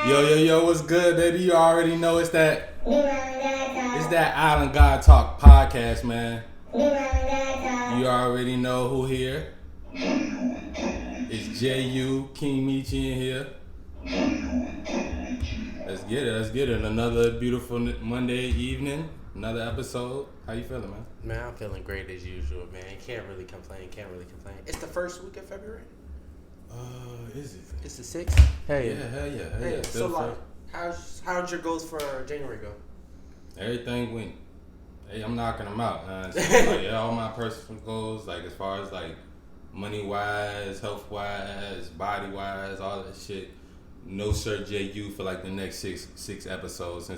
Yo, what's good, baby? You already know it's that Island God Talk podcast, man. You already know who here. It's J.U. Kingmeechyyy in here. Let's get it. Another beautiful Monday evening. Another episode. How you feeling, man? Man, I'm feeling great as usual, man. Can't really complain. It's the first week of February. Is it? It's the 6th. Hell yeah. So like, how'd your goals for January go? Everything went. Hey, I'm knocking them out. Like, all my personal goals, like as far as like money wise, health wise, body wise, all that shit. No Sir J.U. for like the next six episodes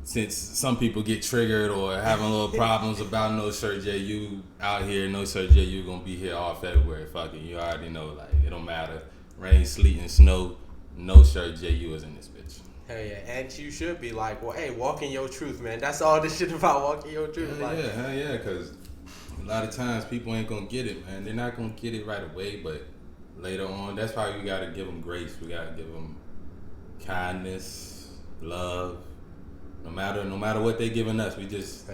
since some people get triggered or having little problems about No Sir J.U. out here. No Sir J.U. gonna be here all February. Fucking, you already know, like, it don't matter. Rain, sleet, and snow. No Sir J.U. is in this bitch. Hell yeah, and you should be like, well, hey, walk in your truth, man. That's all this shit about, walking your truth. Hell yeah, because a lot of times people ain't gonna get it, man. They're not gonna get it right away, but later on, that's why we gotta give them grace. We gotta give them kindness, love. No matter what they giving us, we just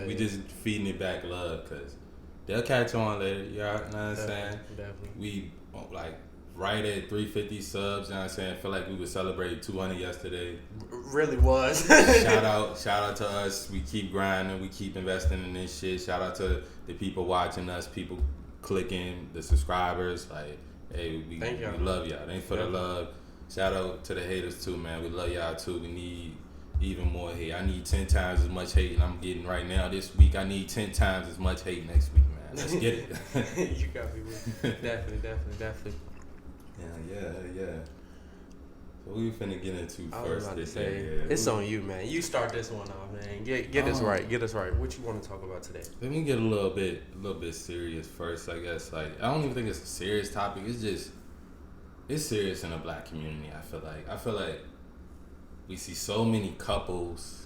feeding it back love, cause they'll catch on later. You know what I'm saying? Definitely. We like right at 350 subs. You know what I'm saying? Feel like we would celebrate 200 yesterday. Really was. shout out to us. We keep grinding. We keep investing in this shit. Shout out to the people watching us. People clicking, the subscribers. Like, hey, we love y'all. Thanks for the love. Shout out to the haters too, man. We love y'all too. We need even more hate. I need 10 times as much hate and I'm getting right now this week. I need 10 times as much hate next week, man. Let's get it. You got me with definitely. Yeah. So we finna get into first this day. It's on you, man. You start this one off, man. Get us right. Get us right. What you want to talk about today? Let me get a little bit serious first, I guess. Like, I don't even think it's a serious topic. It's serious in the black community, I feel like we see so many couples,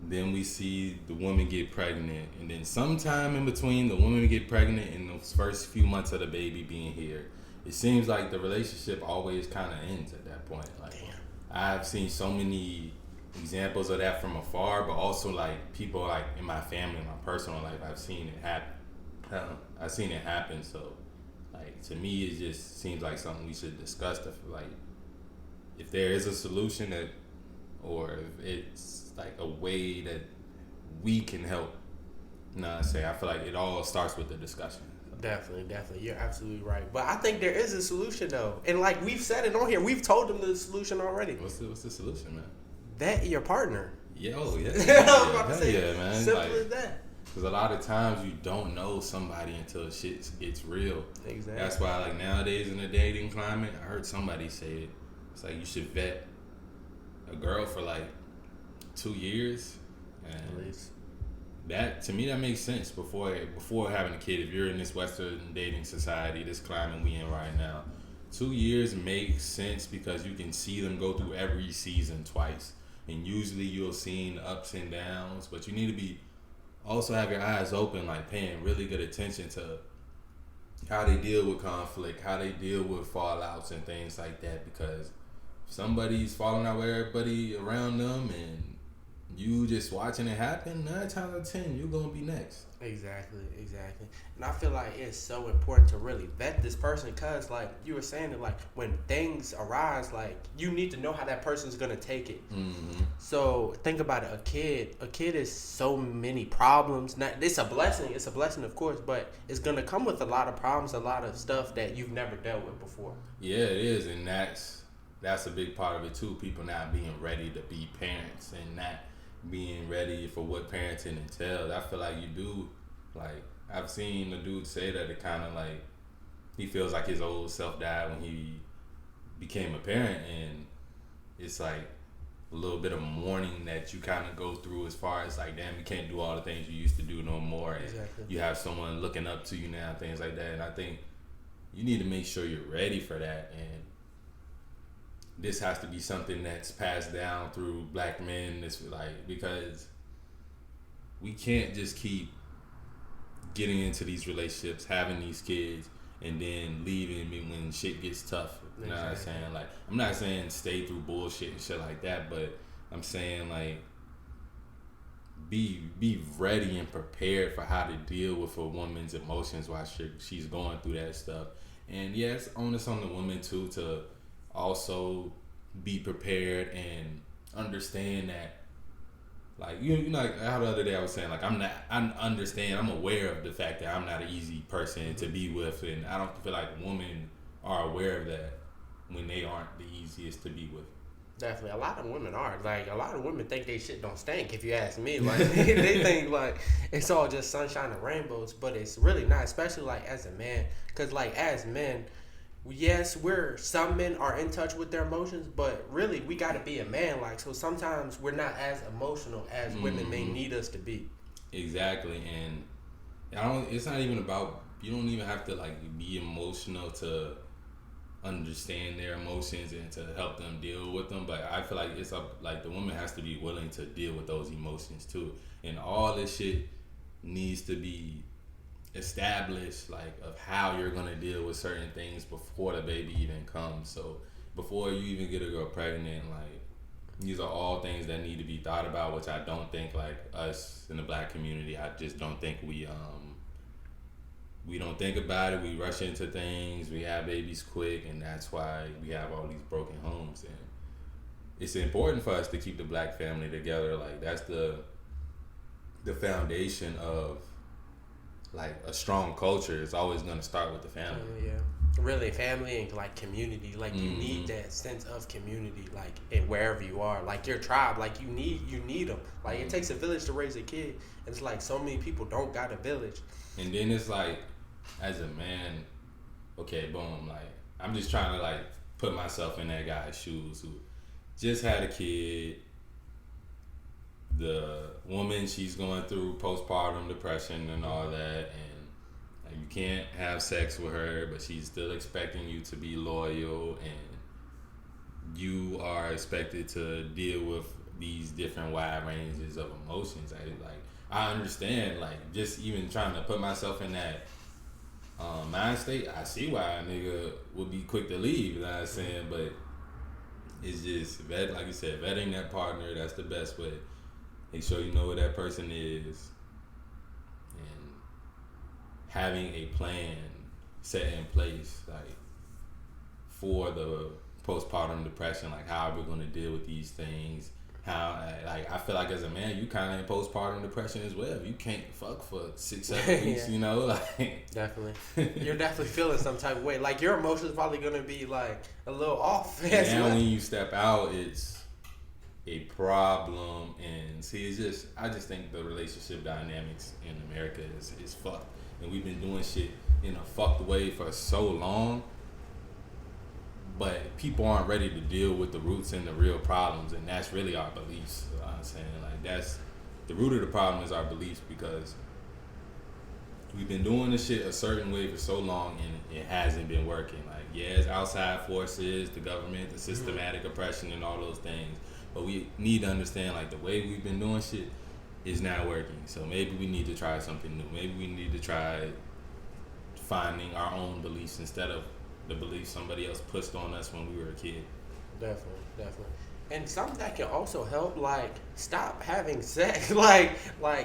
then we see the woman get pregnant, and then sometime in between the woman get pregnant and those first few months of the baby being here, it seems like the relationship always kind of ends at that point. Like, I've seen so many examples of that from afar, but also like people like in my family, in my personal life, I've seen it happen. So like, to me, it just seems like something we should discuss. Like, if there is a solution that, or if it's like a way that we can help. I feel like it all starts with the discussion. Definitely. You're absolutely right. But I think there is a solution though. And like we've said it on here, we've told them the solution already. What's the solution, man? That your partner. Yeah. I was about to say, man. Simple as that. Because a lot of times you don't know somebody until shit gets real. Exactly. That's why, like, nowadays in the dating climate, I heard somebody say it. It's like you should vet a girl for like 2 years, and at least. That, to me, that makes sense before having a kid. If you're in this Western dating society, this climate we in right now, 2 years makes sense because you can see them go through every season twice, and usually you'll see the ups and downs. But you need to also have your eyes open, like paying really good attention to how they deal with conflict, how they deal with fallouts and things like that. Because if somebody's falling out with everybody around them and you just watching it happen, 9 times out of 10, you're gonna be next. Exactly. And I feel like it's so important to really vet this person, because like you were saying, that like when things arise, like you need to know how that person's gonna take it. Mm-hmm. So think about it. A kid is so many problems. Now, it's a blessing of course, but it's gonna come with a lot of problems, a lot of stuff that you've never dealt with before. Yeah, it is, and that's a big part of it too. People not being ready to be parents and not being ready for what parenting entails. I feel like you do, like, I've seen the dude say that it kind of like he feels like his old self died when he became a parent, and it's like a little bit of mourning that you kind of go through as far as like, damn, you can't do all the things you used to do no more, and you have someone looking up to you now, things like that. And I think you need to make sure you're ready for that, and this has to be something that's passed down through black men. This, like, because we can't just keep getting into these relationships, having these kids, and then leaving me when shit gets tough. You know what I'm saying? Like, I'm not saying stay through bullshit and shit like that, but I'm saying like be ready and prepared for how to deal with a woman's emotions while she's going through that stuff. And yeah, it's onus on the woman too to also be prepared and understand that, like, you know, like how the other day I was saying, like, I'm aware of the fact that I'm not an easy person to be with, and I don't feel like women are aware of that when they aren't the easiest to be with. Definitely, a lot of women are. Like, a lot of women think they shit don't stink, if you ask me. Like, they think, like, it's all just sunshine and rainbows, but it's really not, especially, like, as a man. Because, like, as men, yes, some men are in touch with their emotions, but really, we got to be a man. Like, so sometimes we're not as emotional as women may need us to be. Exactly, and it's not even about, you don't even have to, like, be emotional to understand their emotions and to help them deal with them, but I feel like it's up, like, the woman has to be willing to deal with those emotions too, and all this shit needs to be established, like, of how you're gonna deal with certain things before the baby even comes. So before you even get a girl pregnant, like, these are all things that need to be thought about, which I don't think, like, us in the black community, I just don't think we don't think about it. We rush into things. We have babies quick, and that's why we have all these broken homes. And it's important for us to keep the black family together. Like, that's the foundation of, like, a strong culture. It's always going to start with the family. Yeah, really, family and, like, community. Like, you need that sense of community, like, in wherever you are. Like, your tribe, like, you need them. Like, it takes a village to raise a kid. And it's like so many people don't got a village. And then it's like, as a man, okay, boom, like, I'm just trying to, like, put myself in that guy's shoes who just had a kid. The woman, she's going through postpartum depression and all that, and, like, you can't have sex with her, but she's still expecting you to be loyal, and you are expected to deal with these different wide ranges of emotions. I understand, like, just even trying to put myself in that mind state, I see why a nigga would be quick to leave, you know what I'm saying? But it's just, like you said, vetting that partner, that's the best way. Make sure you know who that person is, and having a plan set in place, like, for the postpartum depression, like, how are we going to deal with these things? How, like, I feel like as a man, you kind of in postpartum depression as well. You can't fuck for 6-7 weeks, you know, like. Definitely, you're definitely feeling some type of way. Like, your emotions probably gonna be, like, a little off. And when you step out, it's a problem. And see, I just think the relationship dynamics in America is fucked, and we've been doing shit in a fucked way for so long. But people aren't ready to deal with the roots and the real problems, and that's really our beliefs. You know what I'm saying? Like, that's the root of the problem, is our beliefs, because we've been doing this shit a certain way for so long, and it hasn't been working. Like, yeah, it's outside forces, the government, the systematic oppression, and all those things. But we need to understand, like, the way we've been doing shit is not working. So maybe we need to try something new. Maybe we need to try finding our own beliefs instead of the belief somebody else pushed on us when we were a kid. Definitely. And something that can also help, like, stop having sex. like,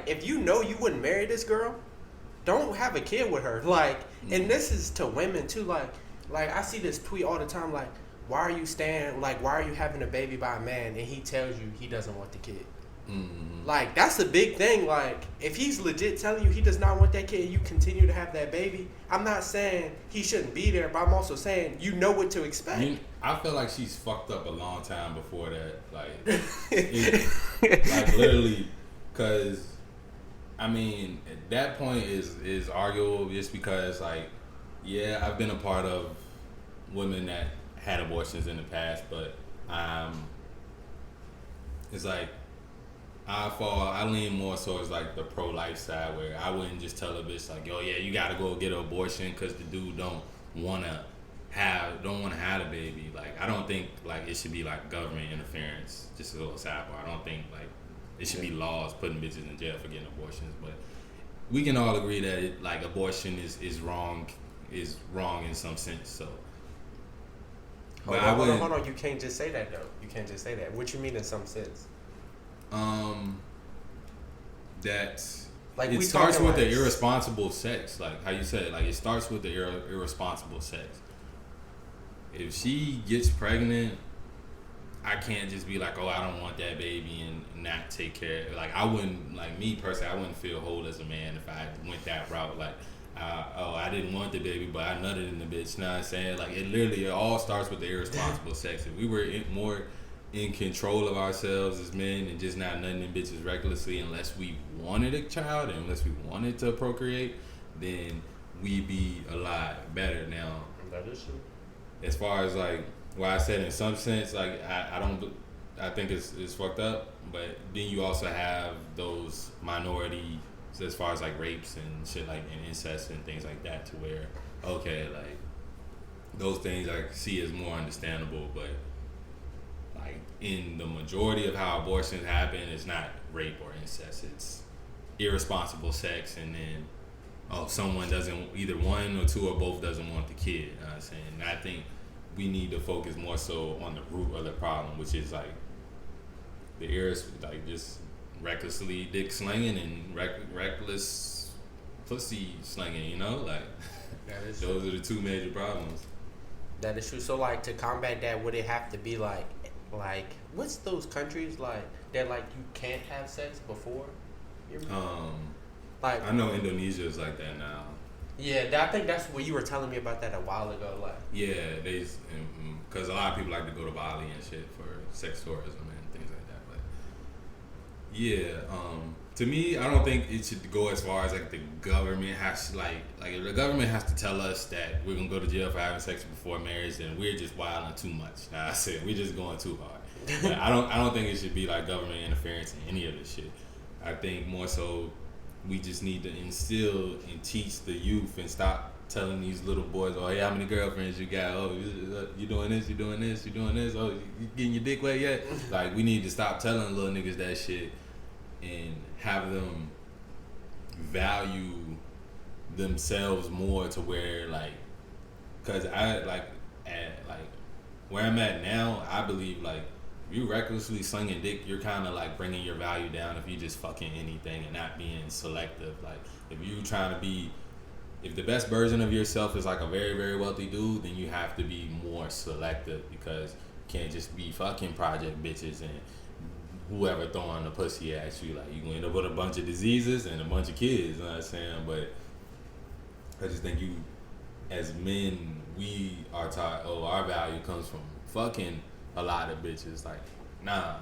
if you know you wouldn't marry this girl, don't have a kid with her. Like, and this is to women too. Like, I see this tweet all the time. Like, why are you having a baby by a man and he tells you he doesn't want the kid? Mm-hmm. Like, that's a big thing. Like, if he's legit telling you he does not want that kid and you continue to have that baby, I'm not saying he shouldn't be there, but I'm also saying you know what to expect. I feel like she's fucked up a long time before that. Like, like, literally, because, I mean, at that point is arguable, just because, like, yeah, I've been a part of women that had abortions in the past, but it's like, I lean more towards, like, the pro-life side, where I wouldn't just tell a bitch, like, yo, yeah, you gotta go get an abortion because the dude don't want to have a baby. Like, I don't think, like, it should be, like, government interference. Just a little sidebar. I don't think, like, it should be laws putting bitches in jail for getting abortions. But we can all agree that, like, abortion is wrong is wrong in some sense. So, hold on. You can't just say that though. You can't just say that. What you mean in some sense? That like it starts with the irresponsible sex, like how you said. Like it starts with the irresponsible sex. If she gets pregnant, I can't just be like, oh, I don't want that baby and not take care of it. Like I wouldn't, like me personally, I wouldn't feel whole as a man if I went that route. Like, I didn't want the baby, but I nutted in the bitch. You know what I'm saying? Like it all starts with the irresponsible sex. If we were more in control of ourselves as men and just not nutting in bitches recklessly, unless we wanted a child and unless we wanted to procreate, then we'd be a lot better. Now, that is true. As far as like what I said, in some sense, like I think it's fucked up. But then you also have those minority, as far as like rapes and shit, like and incest and things like that, to where okay, like those things I see as more understandable. But like in the majority of how abortions happen, it's not rape or incest. It's irresponsible sex, and then someone doesn't, either one or two or both doesn't want the kid. You know what I'm saying? And I think we need to focus more so on the root of the problem, which is like like just recklessly dick slinging and reckless pussy slinging. You know, like those are the two major problems. That is true. So like to combat that, would it have to be like what's those countries like that like you can't have sex before? Like I know Indonesia is like that now. Yeah, I think that's what you were telling me about that a while ago. Like yeah, because a lot of people like to go to Bali and shit for sex tourism and things like that. But yeah, to me, I don't think it should go as far as like the government has to like if the government has to tell us that we're gonna go to jail for having sex before marriage, then we're just wilding too much. Now I said we're just going too hard. But I don't think it should be like government interference in any of this shit. I think more so we just need to instill and teach the youth and stop telling these little boys, oh, hey, how many girlfriends you got? Oh, you doing this, you doing this, you doing this? Oh, you getting your dick wet yet? Like, we need to stop telling little niggas that shit and have them value themselves more to where, like, because where I'm at now, I believe, like, you recklessly slinging dick, you're kind of like bringing your value down if you just fucking anything and not being selective. Like if you trying to be, if the best version of yourself is like a very, very wealthy dude, then you have to be more selective, because you can't just be fucking project bitches and whoever throwing the pussy at you. Like you gonna end up with a bunch of diseases and a bunch of kids, you know what I'm saying? But I just think you, as men, we are taught, our value comes from fucking a lot of bitches. Like, nah.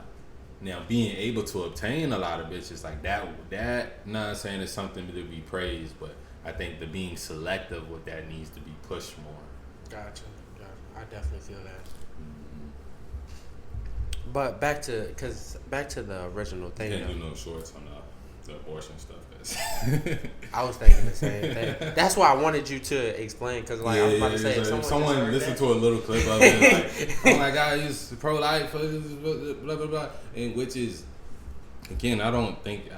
Now, being able to obtain a lot of bitches, like that, you know what I'm saying, is something to be praised, but I think the being selective with that needs to be pushed more. Gotcha. I definitely feel that. Mm-hmm. But back to the original thing. Can't do no shorts on the abortion stuff. I was thinking the same thing. That's why I wanted you to explain, because like I was about to say, if someone listened to a little clip of it, like, oh my God, he's pro-life, blah blah blah, and which is, again, I don't think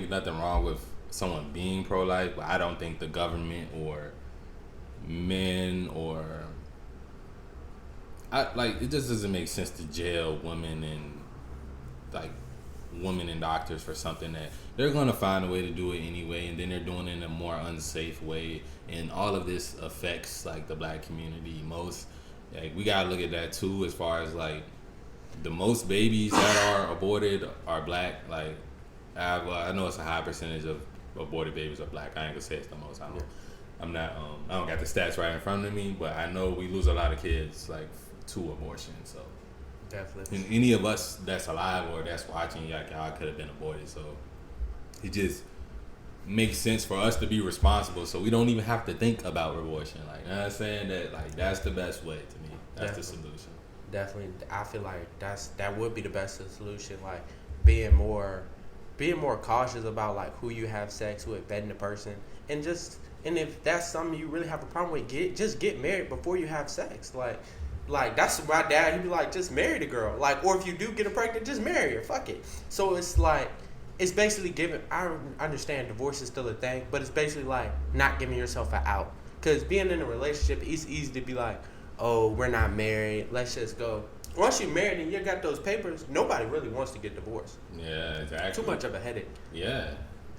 nothing wrong with someone being pro-life, but I don't think the government or men or it just doesn't make sense to jail women and doctors for something that they're going to find a way to do it anyway, and then they're doing it in a more unsafe way, and all of this affects like the black community most. Like we got to look at that too, as far as like the most babies that are aborted are black. Like I know it's a high percentage of aborted babies are black. I ain't gonna say it's the most. I don't got the stats right in front of me, but I know we lose a lot of kids like to abortion. So definitely, and any of us that's alive or that's watching, y'all could have been aborted. So it just makes sense for us to be responsible, so we don't even have to think about abortion. Like, you know what I'm saying? That like that's the best way to me. That's the solution. Definitely, I feel like that would be the best solution. Like being more cautious about like who you have sex with, vetting the person, and if that's something you really have a problem with, get married before you have sex. Like that's my dad. He'd be like, just marry the girl. Like, or if you do get her pregnant, just marry her. Fuck it. So it's like, it's basically giving. I understand divorce is still a thing, but it's basically like not giving yourself an out. Because being in a relationship, it's easy to be like, oh, we're not married, let's just go. Once you're married and you got those papers, nobody really wants to get divorced. Yeah, exactly. Too much of a headache. Yeah.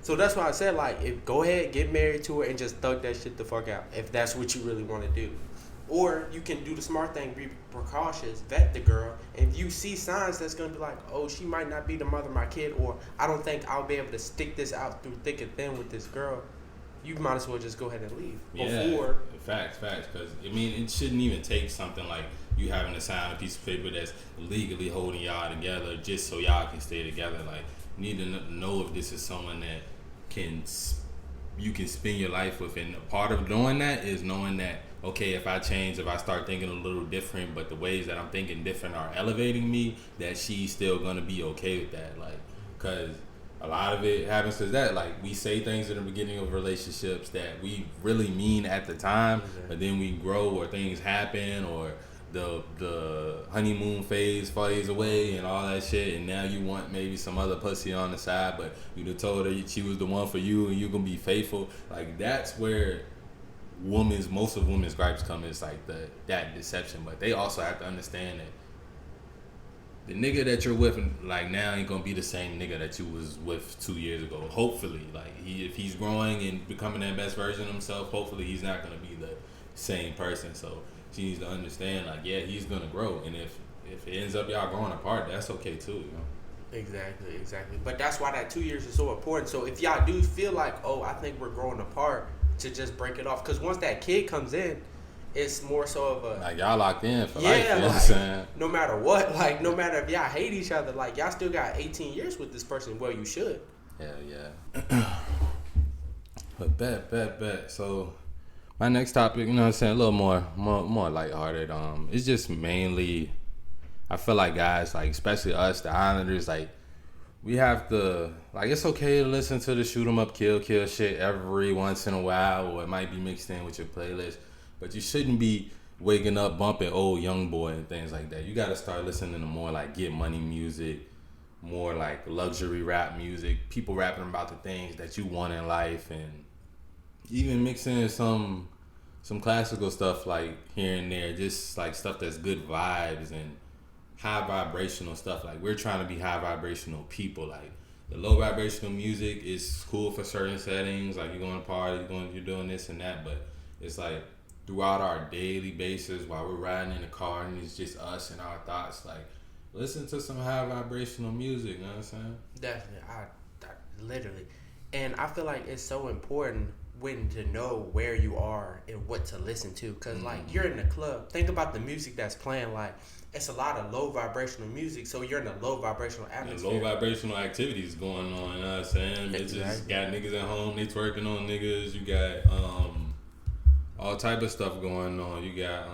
So that's why I said, like, if go ahead, get married to her and just thug that shit the fuck out, if that's what you really want to do. Or you can do the smart thing, be precautious, vet the girl. And if you see signs that's going to be like, oh, she might not be the mother of my kid, or I don't think I'll be able to stick this out through thick and thin with this girl, you might as well just go ahead and leave. Yeah, facts. Because, I mean, it shouldn't even take something like you having to sign a piece of paper that's legally holding y'all together just so y'all can stay together. Like, you need to know if this is someone that you can spend your life with. And part of doing that is knowing that, okay, if I change, if I start thinking a little different, but the ways that I'm thinking different are elevating me, that she's still going to be okay with that. Like, because a lot of it happens because that, like, we say things in the beginning of relationships that we really mean at the time, but then we grow or things happen or the honeymoon phase fades away and all that shit, and now you want maybe some other pussy on the side, but you done told her she was the one for you and you gonna be faithful. Like, that's where most of women's gripes come. Is like that deception, but they also have to understand that the nigga that you're with, like, now ain't gonna be the same nigga that you was with 2 years ago. Hopefully, like, if he's growing and becoming that best version of himself, hopefully he's not gonna be the same person. So she needs to understand, like, yeah, he's gonna grow, and if it ends up y'all growing apart, that's okay too, you know. Exactly. But that's why that 2 years is so important. So if y'all do feel like, oh, I think we're growing apart, to just break it off, because once that kid comes in, it's more so of a, like, y'all locked in for life. You know what I'm like, saying? no matter what, like, no matter if y'all hate each other, like, y'all still got 18 years with this person. Well, you should. Hell yeah. But bet. So my next topic, you know what I'm saying, a little more lighthearted. It's just mainly, I feel like guys, like, especially us, the Islanders, like, we have to, like, it's okay to listen to the shoot 'em up, kill shit every once in a while, or it might be mixed in with your playlist, but you shouldn't be waking up bumping old Young Boy and things like that. You got to start listening to more, like, Get Money music, more, like, luxury rap music, people rapping about the things that you want in life, and even mixing in some classical stuff, like, here and there, just, like, stuff that's good vibes and high vibrational stuff. Like, we're trying to be high vibrational people. Like, the low vibrational music is cool for certain settings, like you're going to party, you're doing this and that, but it's like throughout our daily basis while we're riding in the car and it's just us and our thoughts, like, listen to some high vibrational music, you know what I'm saying? Definitely. I literally. And I feel like it's so important when to know where you are and what to listen to, because like, you're in the club, think about the music that's playing. Like, it's a lot of low vibrational music, so you're in a low vibrational atmosphere. Low vibrational activities going on, you know what I'm saying? They just got niggas at home, they twerking on niggas. You got all type of stuff going on. You got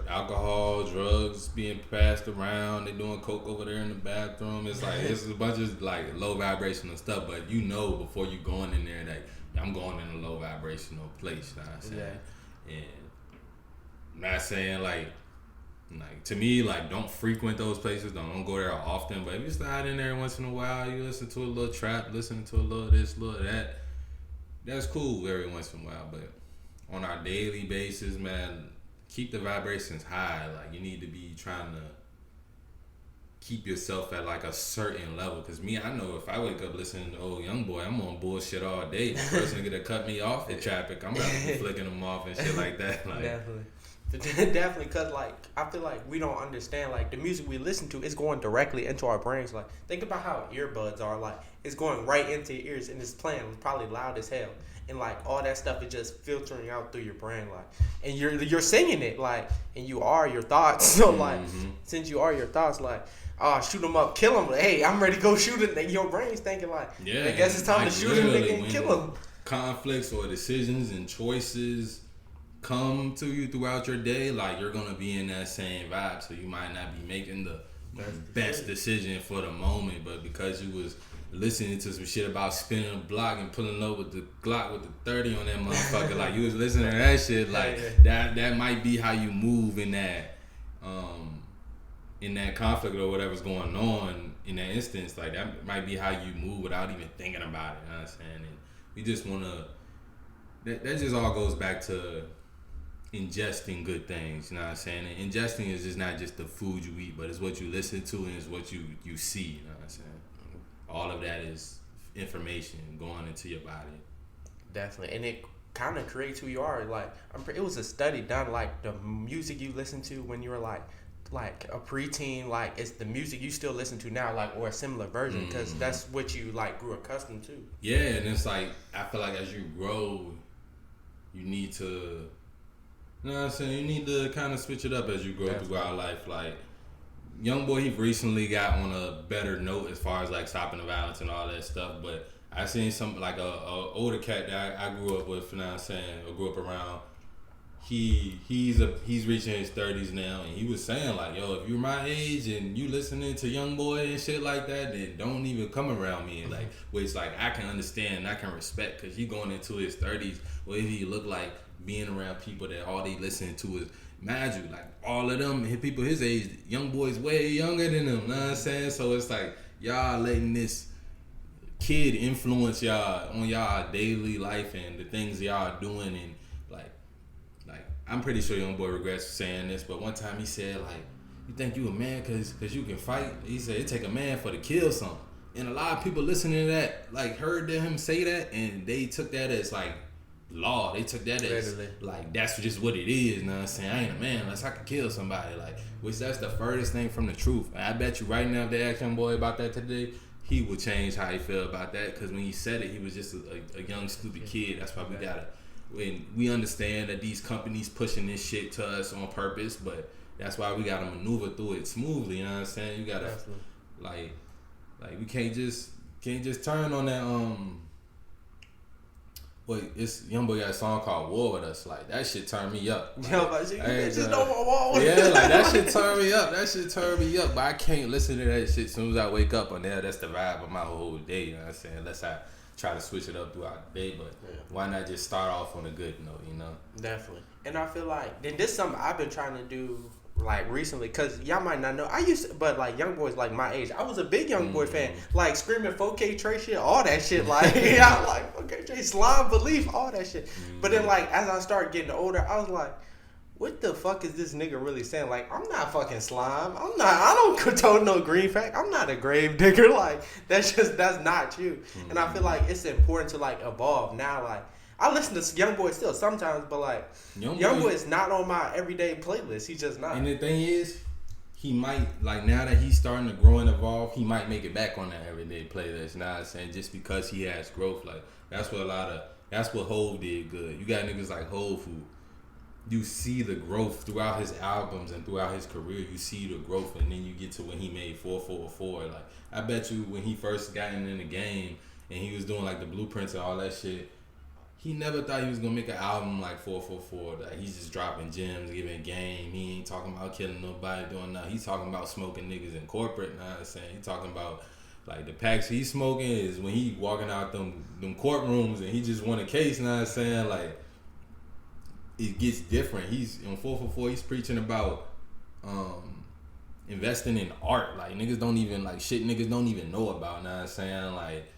alcohol, drugs being passed around. They doing coke over there in the bathroom. It's like, it's a bunch of, like, low vibrational stuff, but you know before you going in there that I'm going in a low vibrational place, you know what I'm saying? Yeah. And I'm not saying, like, to me, like, don't frequent those places. Don't go there often. But if you slide in there once in a while, you listen to a little trap, listen to a little this, little that. That's cool every once in a while. But on our daily basis, man, keep the vibrations high. Like, you need to be trying to keep yourself at, like, a certain level. Because me, I know if I wake up listening to old Young Boy, I'm on bullshit all day. The first nigga that cut me off in traffic, I'm about to be flicking them off and shit like that. Like, Definitely, because, like, I feel like we don't understand, like, the music we listen to is going directly into our brains. Like, think about how earbuds are. Like, it's going right into your ears and it's playing probably loud as hell, and, like, all that stuff is just filtering out through your brain, like, and you're singing it, like, and you are your thoughts. So, like, since you are your thoughts, like, shoot them up, kill them. Like, hey, I'm ready to go shoot it. And your brain's thinking, like, yeah, I guess it's time, like, to shoot him and kill him. Conflicts or decisions and choices come to you throughout your day, like, you're gonna be in that same vibe, so you might not be making the best decision for the moment, but because you was listening to some shit about spinning a block and pulling up with the Glock with the 30 on that motherfucker, like, you was listening to that shit, like, that might be how you move in that conflict or whatever's going on in that instance. Like, that might be how you move without even thinking about it, you know what I'm saying? And we just wanna, that just all goes back to ingesting good things, you know what I'm saying? And ingesting is just not just the food you eat, but it's what you listen to and it's what you see, you know what I'm saying? All of that is information going into your body. Definitely. And it kind of creates who you are. Like, it was a study done, like, the music you listen to when you were like a preteen, like, it's the music you still listen to now, like, or a similar version, because that's what you, like, grew accustomed to. Yeah, and it's like, I feel like as you grow, you need to, you know what I'm saying, you need to kind of switch it up as you grow throughout life. Like, Youngboy, he recently got on a better note as far as, like, stopping the violence and all that stuff, but I seen some, like, a older cat that I grew up with, you know what I'm saying, or grew up around. He's reaching his 30s now, and he was saying, like, yo, if you're my age and you listening to Youngboy and shit like that, then don't even come around me. And, like, which, like, I can understand and I can respect, because he going into his 30s, what he look like being around people that all they listen to is, imagine you, like, all of them people his age, Youngboy's way younger than them, you know what I'm saying? So it's like, y'all letting this kid influence y'all on y'all daily life and the things y'all doing, and like I'm pretty sure Youngboy regrets saying this, but one time he said, like, you think you a man cause you can fight? He said it take a man for to kill something, and a lot of people listening to that, like, heard him say that, and they took that as, like, law. They took that as like, that's just what it is. You know what I'm saying? I ain't a man unless I can kill somebody. Like, which that's the furthest thing from the truth. And I bet you right now, if they ask Youngboy about that today, he would change how he feel about that, because when he said it, he was just a young stupid kid. That's why we gotta, when we understand that these companies pushing this shit to us on purpose, but that's why we gotta maneuver through it smoothly. You know what I'm saying? You gotta like we can't just turn on that it's Youngboy got a song called War With Us. Like, that shit turned me up. Like, just no more war. Yeah, like, that shit turned me up. That shit turned me up. But I can't listen to that shit as soon as I wake up on there. That's the vibe of my whole day, you know what I'm saying? Unless I try to switch it up throughout the day. But why not just start off on a good note, you know? Definitely. And I feel like, then this is something I've been trying to do, like, recently, because y'all might not know, I used to, but, like, Youngboy's like my age, I was a big Youngboy fan, like, screaming 4K Trey shit, all that shit, like, I like 4K Trey, Slime Belief, all that shit. But then, like, as I started getting older, I was like, what the fuck is this nigga really saying? Like, I'm not fucking Slime, I don't condone no green fact, I'm not a grave digger, like, that's not you. And I feel like it's important to, like, evolve now. Like, I listen to Youngboy still sometimes, but, like, Youngboy is not on my everyday playlist. He's just not. And the thing is, he might, like, now that he's starting to grow and evolve, he might make it back on that everyday playlist. You know what I'm saying? Just because he has growth. Like, that's what Hov did good. You got niggas like Hov who, you see the growth throughout his albums and throughout his career. You see the growth, and then you get to when he made 444. Like, I bet you when he first got in the game and he was doing, like, the blueprints and all that shit, he never thought he was gonna make an album like 444. Like, he's just dropping gems, giving game. He ain't talking about killing nobody, doing nothing. He's talking about smoking niggas in corporate. You know what I'm saying? He talking about, like, the packs he's smoking is when he walking out them courtrooms and he just won a case. You know what I'm saying? Like, it gets different. He's on 444. He's preaching about investing in art. Like, niggas don't even, like, shit niggas don't even know about. You know what I'm saying? Like,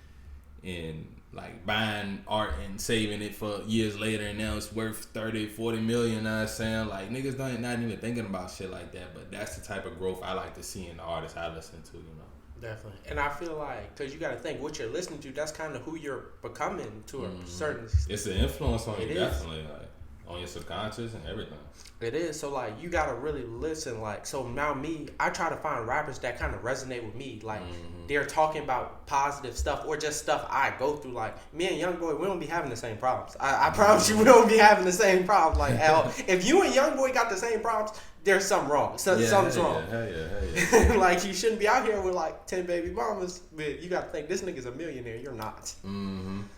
in, like, buying art and saving it for years later, and now it's worth 30, 40 million, you know what I'm saying? Like, niggas not even thinking about shit like that, but that's the type of growth I like to see in the artists I listen to, you know? Definitely. And I feel like, because you got to think, what you're listening to, that's kind of who you're becoming to a certain... It's an influence on you, definitely, like, on your subconscious and everything. It is. So, like, you got to really listen. Like, so now I try to find rappers that kind of resonate with me. Like, they're talking about positive stuff or just stuff I go through. Like, me and Youngboy, we don't be having the same problems. I promise you, we don't be having the same problems. Like, hell, if you and Youngboy got the same problems, there's something wrong. Something's wrong. Yeah. Like, you shouldn't be out here with, like, 10 baby mamas. But you got to think, this nigga's a millionaire. You're not.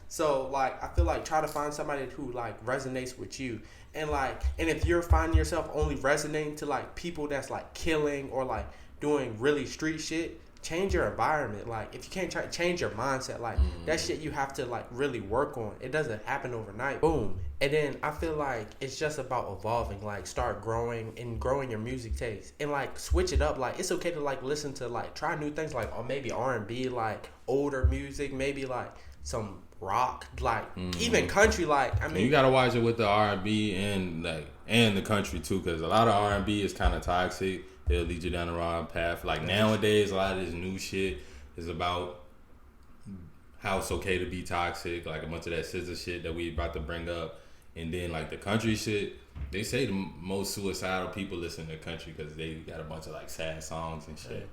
So, like, I feel like try to find somebody who, like, resonates with you. And, like, and if you're finding yourself only resonating to, like, people that's, like, killing or, like, doing really street shit, change your environment. Like, if you can't change your mindset, like, that shit you have to, like, really work on. It doesn't happen overnight. Boom. And then I feel like it's just about evolving. Like, start growing and growing your music taste. And, like, switch it up. Like, it's okay to, like, listen to, like, try new things, like, or maybe R&B, like, older music, maybe, like, some rock, like even country. Like I mean, you gotta watch it with the R&B and the country too, because a lot of R&B is kind of toxic. They'll lead you down the wrong path. Like nowadays, a lot of this new shit is about how it's okay to be toxic, like a bunch of that scissor shit that we about to bring up. And then like the country shit, they say the most suicidal people listen to country because they got a bunch of like sad songs and shit.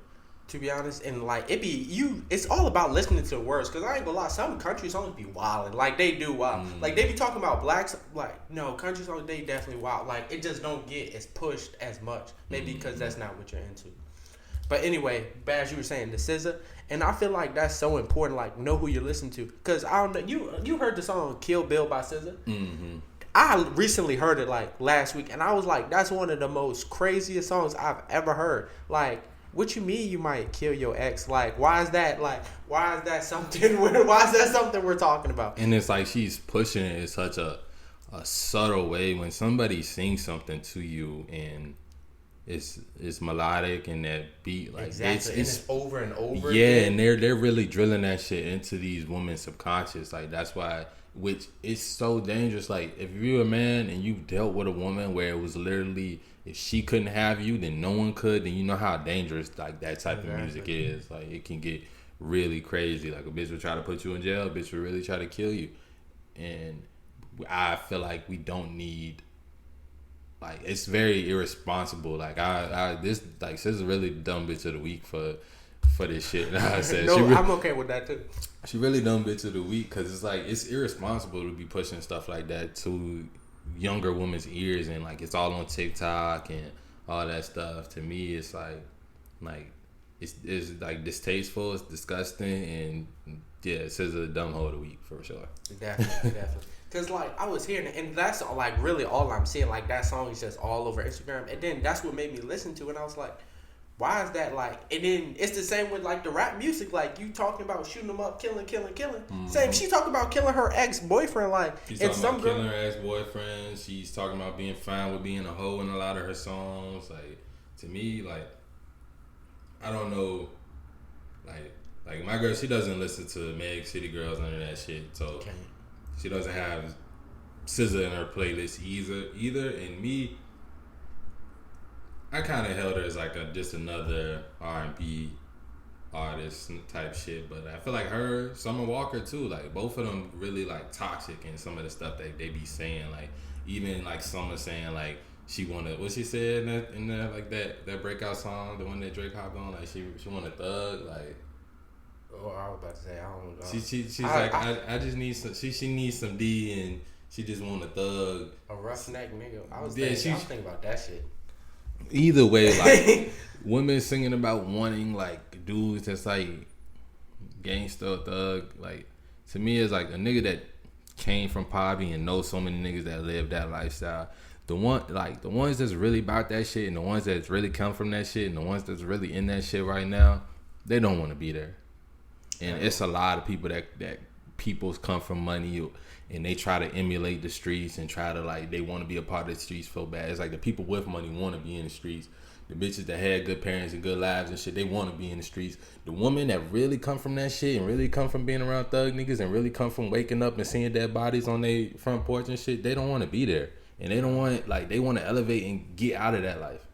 To be honest, and like it's all about listening to the words. Cause I ain't gonna lie, some country songs be wildin', like they do wild. Like they be talking about blacks, like no country songs they definitely wild. Like it just don't get as pushed as much, maybe because that's not what you're into. But anyway, as you were saying, the scissor, and I feel like that's so important. Like know who you're listening to, cause I don't know you heard the song "Kill Bill" by SZA. Mm-hmm. I recently heard it like last week, and I was like, that's one of the most craziest songs I've ever heard. Like, what you mean you might kill your ex? Like, why is that? Like, why is that something? Why is that something we're talking about? And it's like she's pushing it in such a subtle way. When somebody sings something to you and it's melodic and that beat, like exactly, it's over and over. Yeah, again. and they're really drilling that shit into these women's subconscious. Like that's why. Which is so dangerous. Like if you're a man and you've dealt with a woman where it was literally if she couldn't have you, then no one could. Then you know how dangerous like that type of music is. Like it can get really crazy. Like a bitch would try to put you in jail. A bitch would really try to kill you. And I feel like we don't need. Like it's very irresponsible. Like I this like SZA really dumb bitch of the week for this shit. I said no, I'm okay with that too. She really dumb bitch of the week because it's like it's irresponsible to be pushing stuff like that to younger women's ears and like it's all on TikTok and all that stuff. To me, it's like it's like distasteful, it's disgusting, and yeah, it says a dumb hoe of the week for sure. Definitely. Cause like I was hearing it, and that's like really all I'm seeing. Like that song is just all over Instagram, and then that's what made me listen to it. And I was like, why is that like? And then it's the same with like the rap music. Like you talking about shooting them up, killing. Mm-hmm. Same. She talking about killing her ex boyfriend. Like she's talking about killing her ex boyfriend. She's talking about being fine with being a hoe in a lot of her songs. Like to me, like I don't know, like my girl, she doesn't listen to Meg City Girls, none of that shit. So she doesn't have SZA in her playlist either. And me, I kind of held her as like just another R&B artist type shit, but I feel like her, Summer Walker too, like both of them really like toxic in some of the stuff that they be saying. Like even like Summer saying like she wanted, what she said in that like that breakout song, the one that Drake hopped on, like she wanted thug, like. Oh, I was about to say I don't know. She's like I just need some. She needs some D and she just want a thug, a roughneck nigga. I was thinking about that shit. Either way, like women singing about wanting like dudes that's like gangsta thug. Like to me, it's like a nigga that came from poverty and knows so many niggas that live that lifestyle. The ones that's really about that shit and the ones that's really come from that shit and the ones that's really in that shit right now, they don't want to be there. And it's a lot of people that people's come from money and they try to emulate the streets and try to like they want to be a part of the streets so bad. It's like the people with money want to be in the streets. The bitches that had good parents and good lives and shit, they want to be in the streets. The women that really come from that shit and really come from being around thug niggas and really come from waking up and seeing dead bodies on their front porch and shit, they don't want to be there. And they don't want, like, they want to elevate and get out of that life.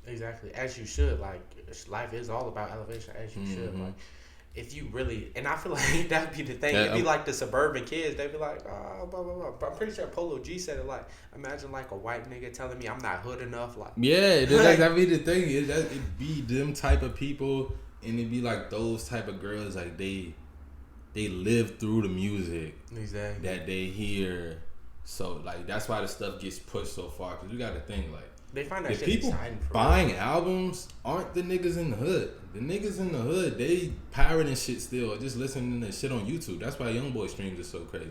Exactly. As you should. Like, life is all about elevation, as you should. Like, if you really, and I feel like that'd be the thing. It'd be like the suburban kids. They'd be like, oh, blah, blah, blah. But I'm pretty sure Polo G said it like, imagine like a white nigga telling me I'm not hood enough. Like, yeah, that'd be the thing. It'd be them type of people, and it'd be like those type of girls, like they live through the music that they hear. So like that's why the stuff gets pushed so far. Because you got to think like they find that the shit people buying albums aren't the niggas in the hood. The niggas in the hood, they pirating shit still, or just listening to shit on YouTube. That's why YoungBoy streams are so crazy.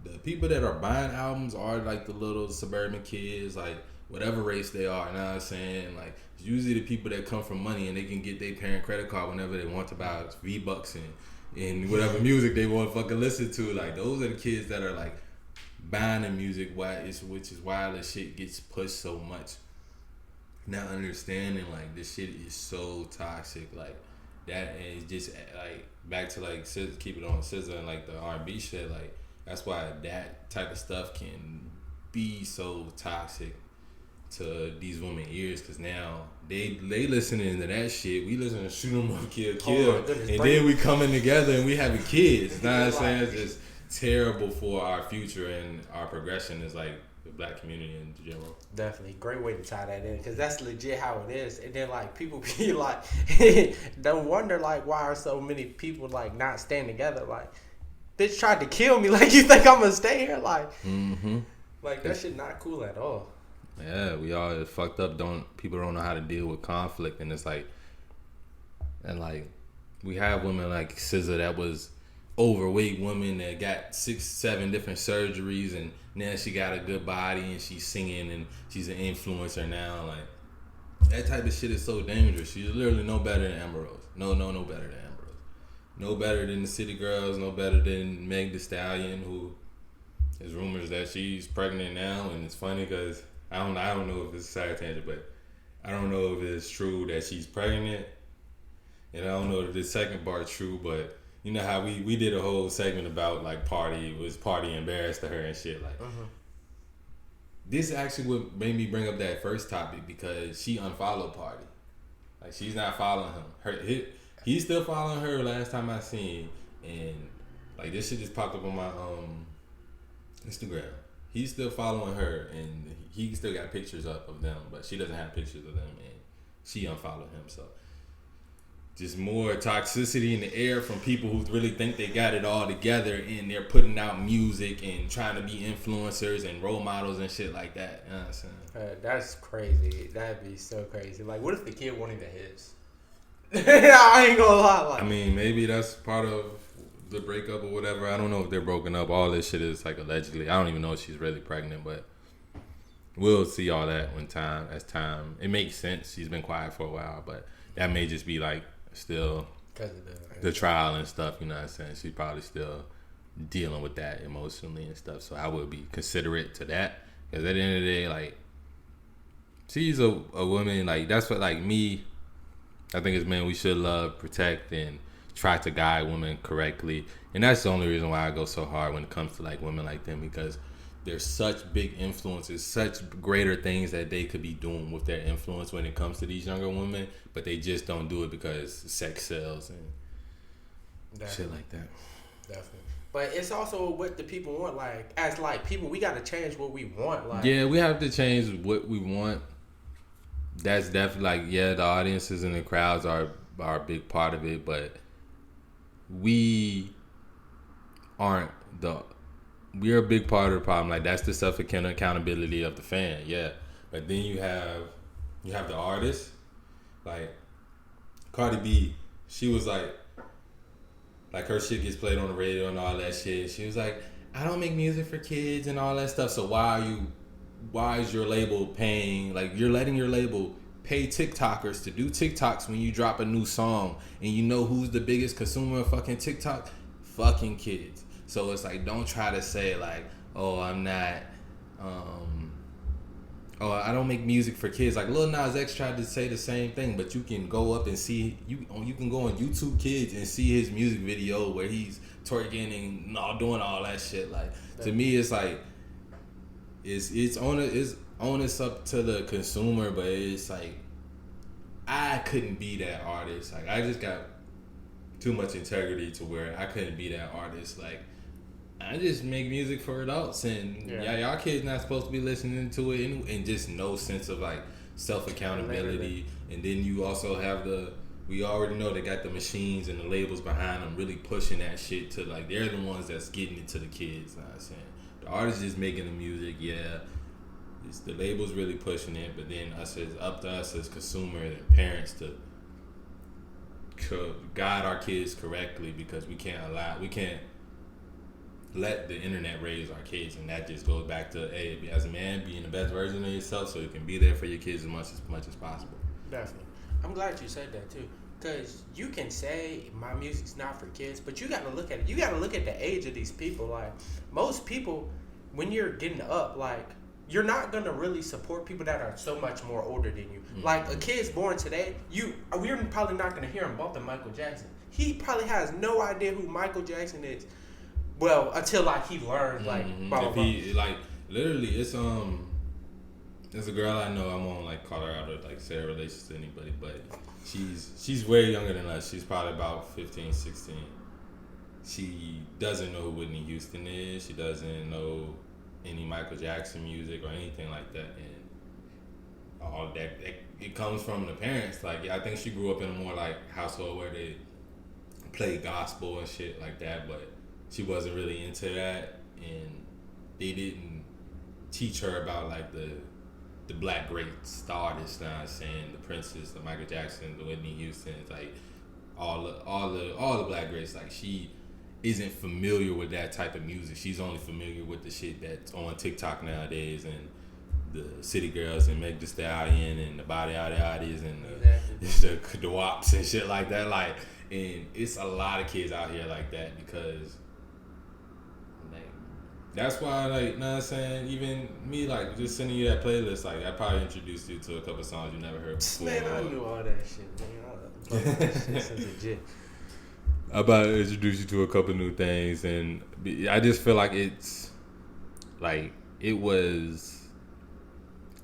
The people that are buying albums are like the little suburban kids, like whatever race they are. You know what I'm saying? Like it's usually the people that come from money and they can get their parent credit card whenever they want to buy V-Bucks and whatever music they want to fucking listen to. Like those are the kids that are like buying the music, which is why the shit gets pushed so much. Not understanding like this shit is so toxic. Like that is just like back to like keep it on SZA and like the R&B shit. Like that's why that type of stuff can be so toxic to these women ears, because now they listening to that shit. We listen to shoot 'em up, kill, and then we coming together and we having kids. You know what I'm saying? It's just terrible for our future and our progression as like the black community in general. Definitely, great way to tie that in, because that's legit how it is. And then like people be like, don't wonder like why are so many people like not staying together? Like, bitch tried to kill me. Like, you think I'm gonna stay here? Like, like that shit not cool at all. Yeah, we all fucked up. People don't know how to deal with conflict, and it's like, and like, we have women like SZA that was overweight woman that got 6-7 different surgeries, and now she got a good body and she's singing and she's an influencer now. Like, that type of shit is so dangerous. She's literally no better than Amber Rose. No better than Amber Rose. No better than the City Girls. No better than Meg Thee Stallion, who there's rumors that she's pregnant now, and it's funny because I don't know if it's a side tangent, but I don't know if it's true that she's pregnant, and I don't know if the second part's true, but you know how we did a whole segment about like Party embarrassed to her and shit. Like, this actually would made me bring up that first topic, because she unfollowed Party. Like, she's not following him. He's still following her last time I seen, and like this shit just popped up on my Instagram. He's still following her, and he still got pictures up of them, but she doesn't have pictures of them, and she unfollowed him. So just more toxicity in the air from people who really think they got it all together, and they're putting out music and trying to be influencers and role models and shit like that. You know what I'm saying? That's crazy. That'd be so crazy. Like, what if the kid wanted to his? I ain't gonna lie. Like, I mean, maybe that's part of the breakup or whatever. I don't know if they're broken up. All this shit is like allegedly. I don't even know if she's really pregnant, but we'll see all that as time. It makes sense. She's been quiet for a while, but that may just be like still because of the trial and stuff. You know what I'm saying? She's probably still dealing with that emotionally and stuff. So I would be considerate to that, because at the end of the day, like, she's a woman. Like, that's what, like, me, I think as men we should love, protect, and try to guide women correctly. And that's the only reason why I go so hard when it comes to like women like them, because they're such big influences, such greater things that they could be doing with their influence when it comes to these younger women, but they just don't do it because sex sells and shit like that. Definitely. But it's also what the people want. Like, as like people, we got to change what we want. Like, yeah, we have to change what we want. That's definitely like, yeah, the audiences and the crowds are a big part of it, but we're a big part of the problem. Like, that's the self accountability of the fan, yeah. But then you have the artist, like Cardi B. She was like her shit gets played on the radio and all that shit. She was like, I don't make music for kids and all that stuff. So why is your label paying? Like, you're letting your label pay TikTokers to do TikToks when you drop a new song, and you know who's the biggest consumer of fucking TikTok? Fucking kids. So it's like, don't try to say like, oh, I'm not, I don't make music for kids. Like, Lil Nas X tried to say the same thing, but you can go up and see, you can go on YouTube Kids and see his music video where he's twerking and doing all that shit. Like, to me, it's like, it's onus up to the consumer, but it's like, I couldn't be that artist. Like, I just got too much integrity to where I couldn't be that artist. Like, I just make music for adults, and y'all kids not supposed to be listening to it, and just no sense of like self accountability. And then you also have we already know they got the machines and the labels behind them really pushing that shit to like, they're the ones that's getting it to the kids. You know what I'm saying? The artist is making the music, yeah. It's the labels really pushing it, but then it's up to us as consumers and parents to guide our kids correctly, because we can't let the internet raise our kids. And that just goes back to, hey, as a man, being the best version of yourself so you can be there for your kids as much as possible. Definitely. I'm glad you said that too, because you can say my music's not for kids, but you got to look at it. You got to look at the age of these people. Like, most people, when you're getting up, like, you're not gonna really support people that are so much more older than you. Mm-hmm. Like a kid's born today, we're probably not gonna hear him bumping Michael Jackson. He probably has no idea who Michael Jackson is. Well, until like he learns like blah, blah, if blah. he like literally, there's a girl I know. I won't like call her out or like say her relations to anybody, but she's way younger than us. She's probably about 15, 16. She doesn't know who Whitney Houston is. She doesn't know any Michael Jackson music or anything like that, and all that it comes from the parents. Like I think she grew up in a more like household where they play gospel and shit like that, but she wasn't really into that, and they didn't teach her about like the black greats, the artists. Now I'm saying the Princes, the Michael Jackson, the Whitney Houston, like all the black greats. Like she isn't familiar with that type of music. She's only familiar with the shit that's on TikTok nowadays, and the City Girls and Meg Thee Stallion and the Body Yaddies and the WAPs and shit like that. Like, and it's a lot of kids out here like that because like that's why, like, know what I'm saying, even me, like, just sending you that playlist, like, I probably introduced you to a couple songs you never heard before. Man, I knew all that shit, man. That shit's legit. I'm about to introduce you to a couple new things, and I just feel like it's like it was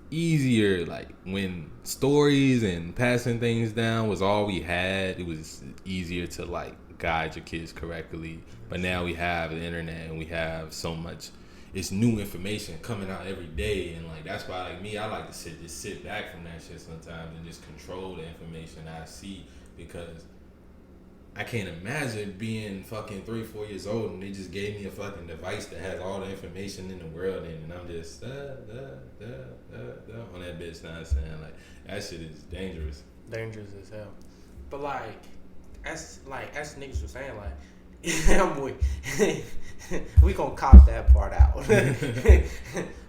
easier, like when stories and passing things down was all we had. It was easier to like guide your kids correctly, but now we have the internet and we have so much. It's new information coming out every day, and like that's why, like me, I like to sit back from that shit sometimes and just control the information I see, because I can't imagine being fucking 3-4 years old and they just gave me a fucking device that has all the information in the world in it, and I'm just on that bitch. Now I'm saying, like, that shit is dangerous. Dangerous as hell. But as niggas was saying, like, I'm weak. We gonna cop that part out.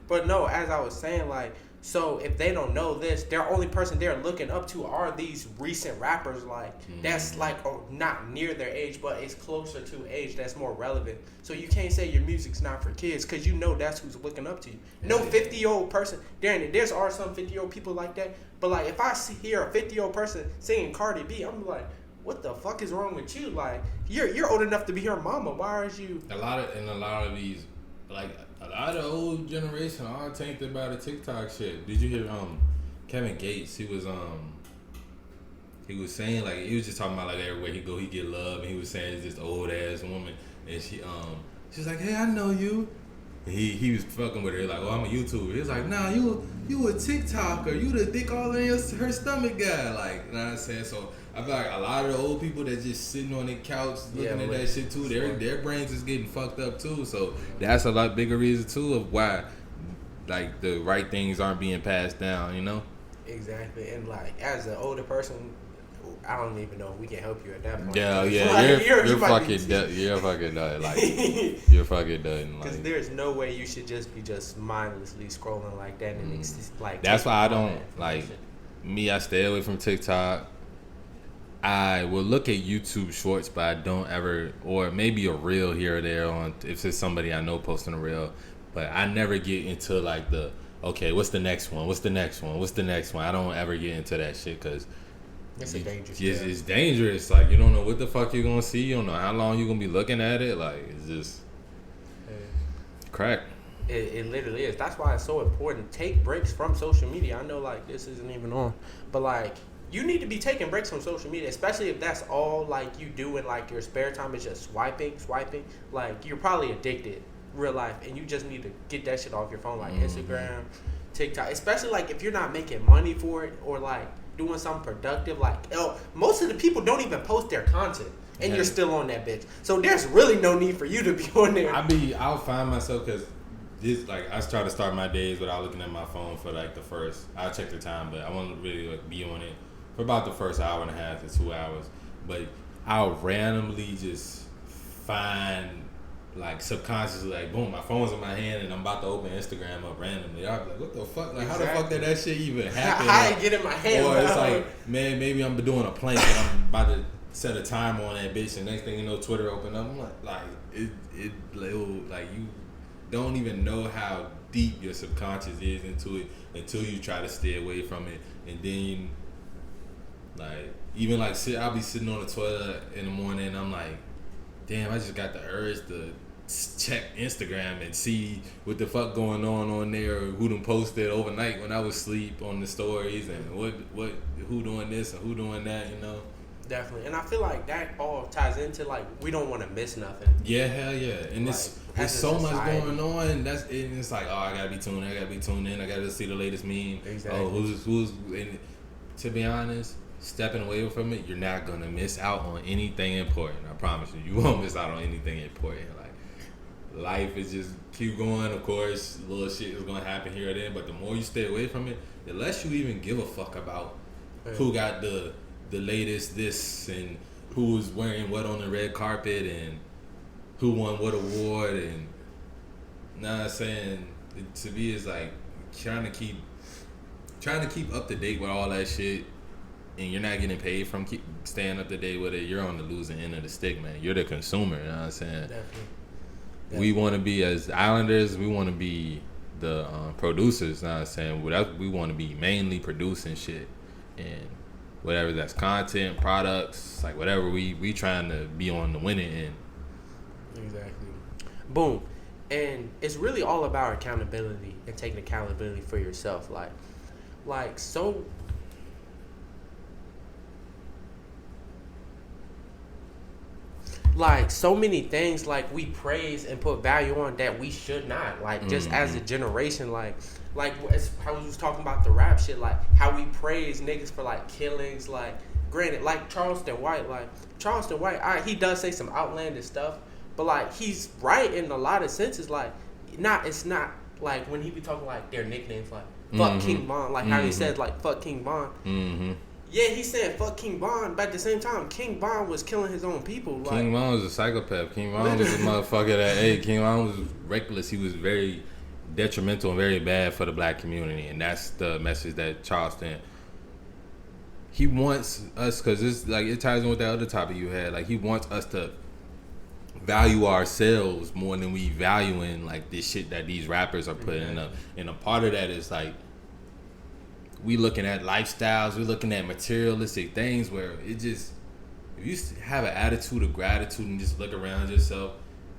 But no, as I was saying, like, so if they don't know this, their only person they're looking up to are these recent rappers, like, that's like not near their age, but it's closer to age that's more relevant. So you can't say your music's not for kids, because you know that's who's looking up to you. No 50-year-old person, there's are some 50-year-old people like that, but like if I hear a 50-year-old person singing Cardi B, I'm like, what the fuck is wrong with you? Like, you're old enough to be her mama. Why are you? A lot of these, like, a lot of old generation are tainted by the TikTok shit. Did you hear Kevin Gates? He was saying, like, he was just talking about, like, everywhere he go he get love, and he was saying it's this old ass woman, and she's like, hey, I know you. And he was fucking with her, like, oh, I'm a YouTuber. He was like, nah, you a TikToker, you the dick all in her stomach guy, like, you know what I'm saying? So I feel like a lot of the old people that just sitting on their couch looking at that shit too, their brains is getting fucked up too. So that's a lot bigger reason too of why, like, the right things aren't being passed down, you know? Exactly. And like, as an older person, I don't even know if we can help you at that point. Yeah, like, you're fucking done. You're fucking done. Like, you're fucking done. Because like, there's no way you should just be mindlessly scrolling like that and like. That's why I don't like. Me, I stay away from TikTok. I will look at YouTube Shorts, but I don't ever, or maybe a reel here or there on if it's somebody I know posting a reel. But I never get into like okay, what's the next one? What's the next one? What's the next one? I don't ever get into that shit because. It's dangerous. It's dangerous. Like, you don't know what the fuck you're gonna see. You don't know how long you're gonna be looking at it. Like, it's just crack. It literally is. That's why it's so important. Take breaks from social media. I know, like, this isn't even on, but like, you need to be taking breaks from social media, especially if that's all like you do in like your spare time is just swiping. Like, you're probably addicted, real life, and you just need to get that shit off your phone, like Instagram, TikTok. Especially like if you're not making money for it or like doing something productive, like, most of the people don't even post their content, and you're still on that bitch. So there's really no need for you to be on there. I'll find myself, because this, like, I try to start my days without looking at my phone for like the first. I'll check the time, but I want to really like be on it for about the first hour and a half to 2 hours. But I'll randomly just find, like, subconsciously, like, boom, my phone's in my hand and I'm about to open Instagram up randomly. I'll be like, what the fuck? Like, how the fuck did that shit even happen? How I get in my hand? Or it's like, man, maybe I'm doing a plank and I'm about to set a timer on that bitch, and next thing you know, Twitter open up. I'm like, you don't even know how deep your subconscious is into it until you try to stay away from it, and then like even like I'll be sitting on the toilet in the morning and I'm like, damn, I just got the urge to check Instagram and see what the fuck going on there, or who done posted overnight when I was asleep on the stories, and who doing this and who doing that, you know. Definitely, and I feel like that all ties into like we don't want to miss nothing. Yeah, hell yeah, and like, there's so much going on. And it's like, oh, I gotta be tuned in. I gotta see the latest meme. Exactly. Oh, who's and to be honest, stepping away from it, you're not gonna miss out on anything important. I promise you, you won't miss out on anything important. Like life is just keep going. Of course, little shit is gonna happen here or there, but the more you stay away from it, the less you even give a fuck about who got the latest this and who's wearing what on the red carpet and who won what award. And I'm saying to me is like trying to keep up to date with all that shit, and you're not getting paid from keep staying up to date with it. You're on the losing end of the stick, man. You're the consumer, you know what I'm saying? Definitely. We want to be, as islanders, we want to be the producers, you know what I'm saying? We want to be mainly producing shit, and whatever that's content, products, like whatever we trying to be on the winning end. Exactly. Boom. And it's really all about accountability and taking accountability for yourself. Like so many things like we praise and put value on that we should not. Like just as a generation, like as how we was talking about the rap shit, like how we praise niggas for like killings, like granted, like Charleston White, he does say some outlandish stuff, but like he's right in a lot of senses. Like it's not like when he be talking like their nicknames, like fuck King Von, like how he says like fuck King Von. Yeah, he said fuck King Von, but at the same time, King Von was killing his own people. Like, King Von was a psychopath. King Von was a motherfucker that, King Von was reckless. He was very detrimental and very bad for the black community, and that's the message that Charleston, he wants us, because it's like it ties in with that other topic you had. Like he wants us to value ourselves more than we valuing like this shit that these rappers are putting up, and a part of that is like we looking at lifestyles, we looking at materialistic things where it just, if you have an attitude of gratitude and just look around yourself,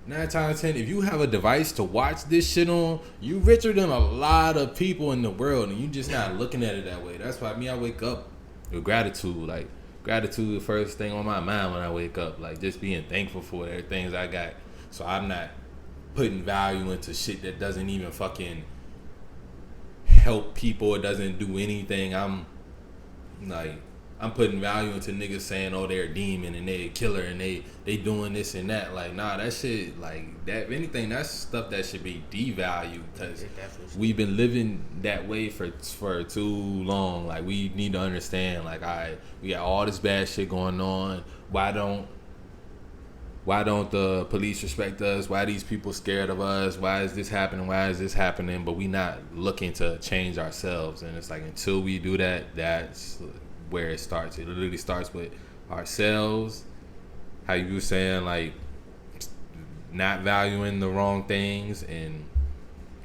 9 times out of 10, if you have a device to watch this shit on, you richer than a lot of people in the world, and you just not looking at it that way. That's why I wake up with gratitude. Like gratitude, the first thing on my mind when I wake up. Like just being thankful for everything I got. So I'm not putting value into shit that doesn't even fucking help people. It doesn't do anything. I'm putting value into niggas saying, oh, they're a demon and they're a killer and they doing this and that. Like, nah, that shit, like, that, if anything, that's stuff that should be devalued, because we've been living that way for too long. Like, we need to understand, like, we got all this bad shit going on. Why don't the police respect us? Why are these people scared of us? Why is this happening? Why is this happening? But we not looking to change ourselves. And it's like, until we do that, that's where it starts. It literally starts with ourselves. How you were saying, like, not valuing the wrong things and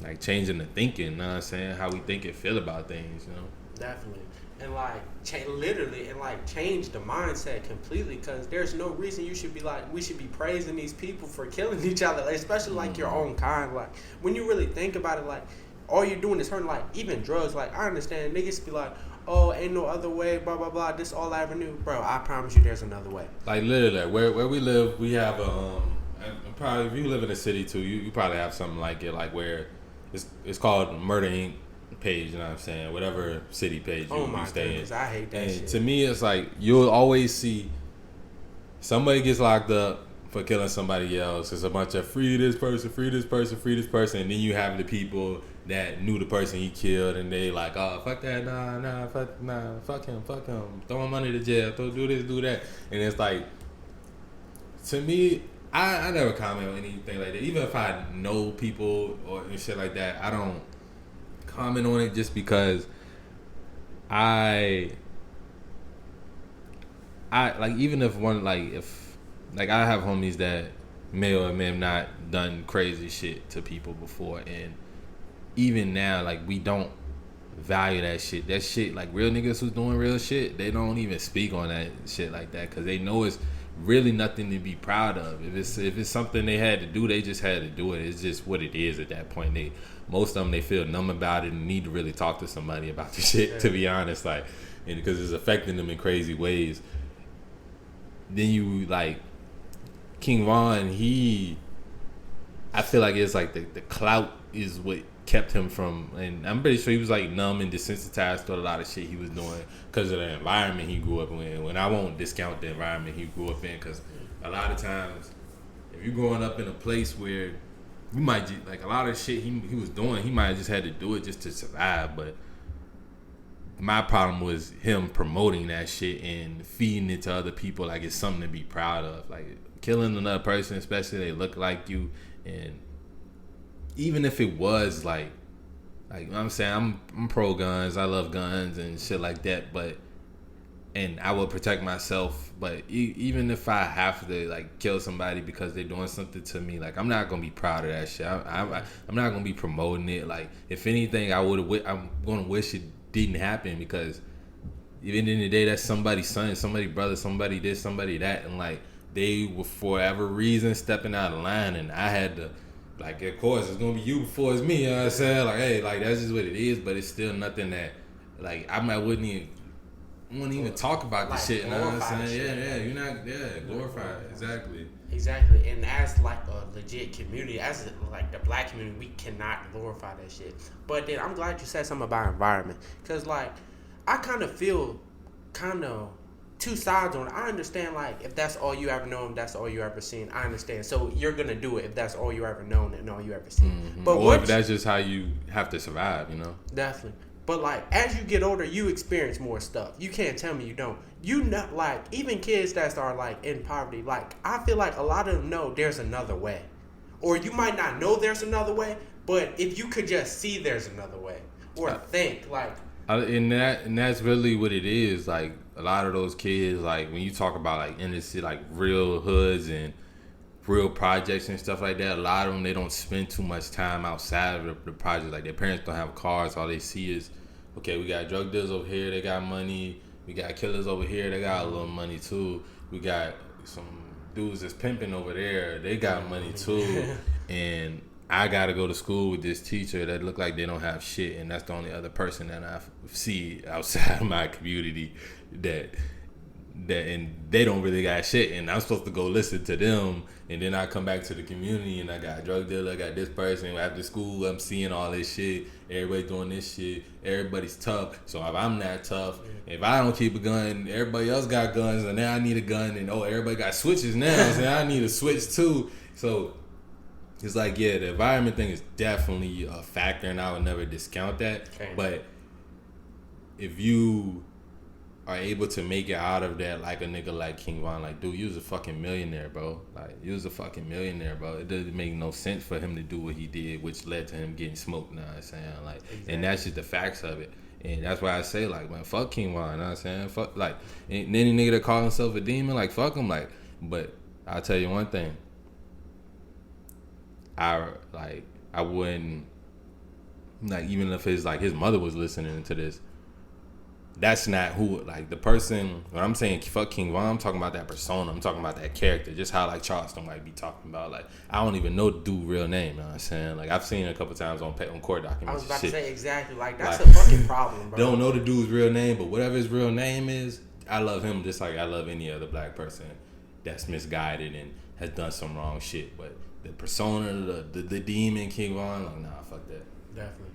like changing the thinking, you know what I'm saying? How we think and feel about things, you know? Definitely. And like literally, and like change the mindset completely, because there's no reason you should be like, we should be praising these people for killing each other, especially like your own kind. Like when you really think about it, like all you're doing is hurting. Like even drugs, like I understand niggas be like, oh, ain't no other way, blah blah blah, this all I ever knew. Bro, I promise you there's another way. Like literally, where we live, we have a and probably if you live in a city too, you probably have something like it, like where it's called Murder Inc. page, you know what I'm saying? Whatever city page you stay in. I hate that and shit. To me, it's like you'll always see somebody gets locked up for killing somebody else. It's a bunch of free this person, free this person, free this person, and then you have the people that knew the person he killed, and they like, oh, fuck that, fuck him, throw him under the jail, do this, do that. And it's like, to me, I never comment on anything like that. Even if I know people or shit like that, I don't comment on it, just because I like, even if one, like, if like I have homies that may or may have not done crazy shit to people before, and even now, like, we don't value that shit. That shit, like, real niggas who's doing real shit, they don't even speak on that shit like that because they know it's really nothing to be proud of. If it's something they had to do, they just had to do it. It's just what it is at that point. Most of them, they feel numb about it and need to really talk to somebody about the shit, to be honest, like, and because it's affecting them in crazy ways. Then you, like, King Von, I feel like it's like the clout is what kept him from, and I'm pretty sure he was like numb and desensitized to a lot of shit he was doing because of the environment he grew up in. When I won't discount the environment he grew up in, because a lot of times if you're growing up in a place where you might just, like, a lot of shit he was doing, he might have just had to do it just to survive. But my problem was him promoting that shit and feeding it to other people like it's something to be proud of. Like, killing another person, especially they look like you, and even if it was like you know what I'm saying, I'm pro guns, I love guns and shit like that, but, and I will protect myself, but even if I have to, like, kill somebody because they're doing something to me, like, I'm not gonna be proud of that shit. I'm not gonna be promoting it. Like, if anything, I'm gonna wish it didn't happen, because even in the end of the day, that's somebody's son, somebody's brother, somebody this, somebody that, and, like, they were for whatever reason stepping out of line, and I had to, like, of course it's gonna be you before it's me, you know what I'm saying? Like, hey, like, that's just what it is, but it's still nothing that, like, I wouldn't even talk about like, the shit, you know what I'm saying? Yeah, you're not, glorify it, exactly. And as, like, a legit community, as, like, the black community, we cannot glorify that shit. But then I'm glad you said something about environment, because, like, I kind of feel two sides on it. I understand, like, if that's all you ever known, that's all you ever seen, I understand. So you're gonna do it if that's all you ever known and all you ever seen. Mm-hmm. But or if that's just how you have to survive, you know? Definitely. But, like, as you get older, you experience more stuff. You can't tell me you don't. You know, like, even kids that are, like, in poverty, like, I feel like a lot of them know there's another way. Or you might not know there's another way, but if you could just see there's another way, or think, like, and that's really what it is. Like, a lot of those kids, like, when you talk about, like, inner city, like, real hoods and real projects and stuff like that, a lot of them, they don't spend too much time outside of the project. Like, their parents don't have cars. All they see is, okay, we got drug dealers over here, they got money. We got killers over here, they got a little money too. We got some dudes that's pimping over there, they got money too. And I gotta go to school with this teacher that look like they don't have shit, and that's the only other person that I see outside of my community that and they don't really got shit, and I'm supposed to go listen to them, and then I come back to the community and I got a drug dealer, I got this person. After school, I'm seeing all this shit, everybody doing this shit, everybody's tough. So if I'm not tough, if I don't keep a gun, everybody else got guns, and now I need a gun, and everybody got switches now, so I need a switch too. So it's like, yeah, the environment thing is definitely a factor, and I would never discount that. Okay. But if you are able to make it out of that, like a nigga like King Von, like, dude, you was a fucking millionaire, bro. Like, you was a fucking millionaire, bro. It doesn't make no sense for him to do what he did, which led to him getting smoked, you know what I'm saying? Like, exactly. And that's just the facts of it. And that's why I say, like, man, fuck King Von, you know what I'm saying? Fuck, like, any nigga that call himself a demon, like, fuck him, like, but I'll tell you one thing. I wouldn't, like, even if his mother was listening to this, that's not who, like, the person, when I'm saying fuck King Von, I'm talking about that persona, I'm talking about that character, just how, like, Charleston might be talking about, like, I don't even know the dude's real name, you know what I'm saying? Like, I've seen it a couple times on court documents. I was about to say, exactly, like, that's like, a fucking problem, bro. Don't know the dude's real name, but whatever his real name is, I love him just like I love any other black person that's misguided and has done some wrong shit, but the persona, the demon King Von, like, nah, fuck that. Definitely.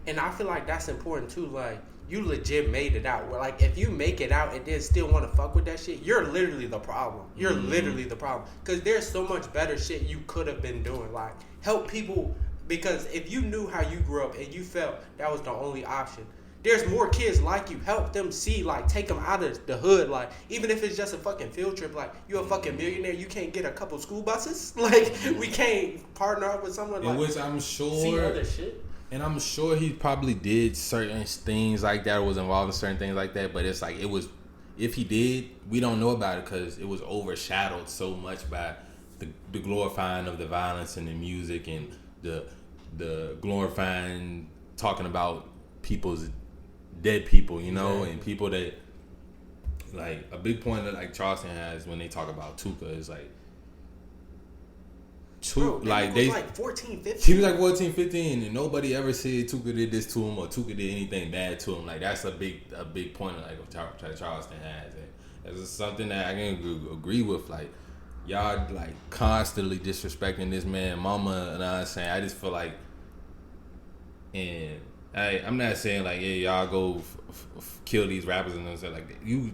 And I feel like that's important too. Like, you legit made it out. Where, like, if you make it out and then still want to fuck with that shit, you're literally the problem. You're literally the problem. Because there's so much better shit you could have been doing. Like, help people. Because if you knew how you grew up and you felt that was the only option, there's more kids like you. Help them see, like, take them out of the hood. Like, even if it's just a fucking field trip, like, you're a fucking millionaire, you can't get a couple school buses? Like, we can't partner up with someone like, which I'm sure, see other shit. And I'm sure he probably did certain things like that, or was involved in certain things like that, but it's like, it was, if he did, we don't know about it because it was overshadowed so much by the glorifying of the violence and the music and the glorifying talking about people's dead people, you know, and people that like a big point that like Charleston has when they talk about Tuka is like. Bro, like they was like 14, 15. He was like 14, 15, and nobody ever said Tuka did this to him or Tuka did anything bad to him. Like that's a big point of like what Charleston has, and it's something that I can agree with. Like y'all like constantly disrespecting this man, mama, and I'm saying I just feel like, and I'm not saying like y'all go kill these rappers and stuff like that. You